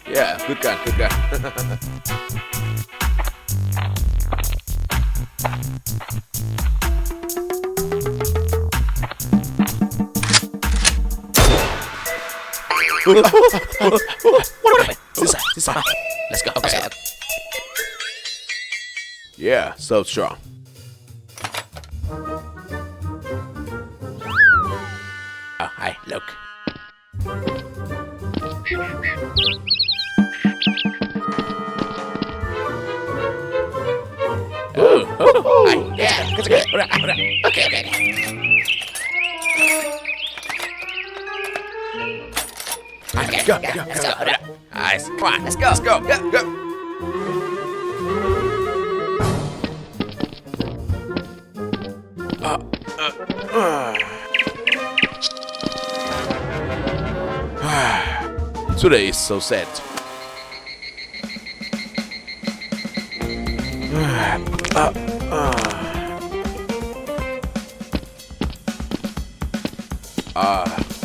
Yeah, good gun, good gun. This side. Let's go. Okay. Yeah, so strong. Oh, hi, look. Oh, hi. Yeah, that's good. Okay. Okay, go. Let's go. Nice. Come on, let's go. Let's go, go. Today is so sad.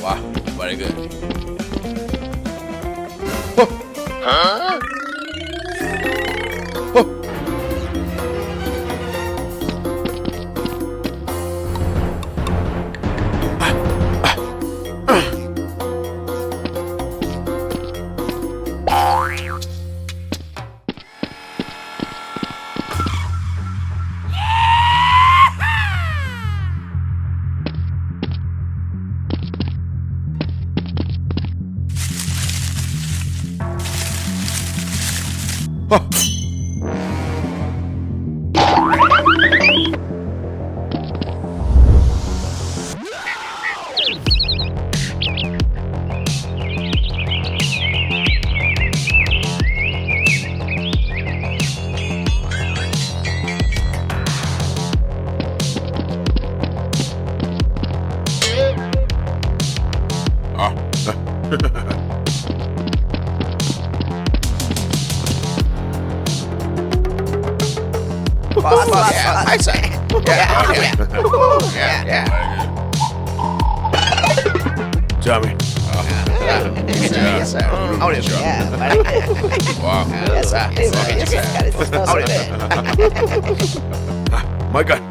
Wow, very good. Huh? Yeah, I say. Yeah. Tommy. Yes, sir. Oh, yes, sir. Yeah, Wow. yes, sir. Yes, sir. My God.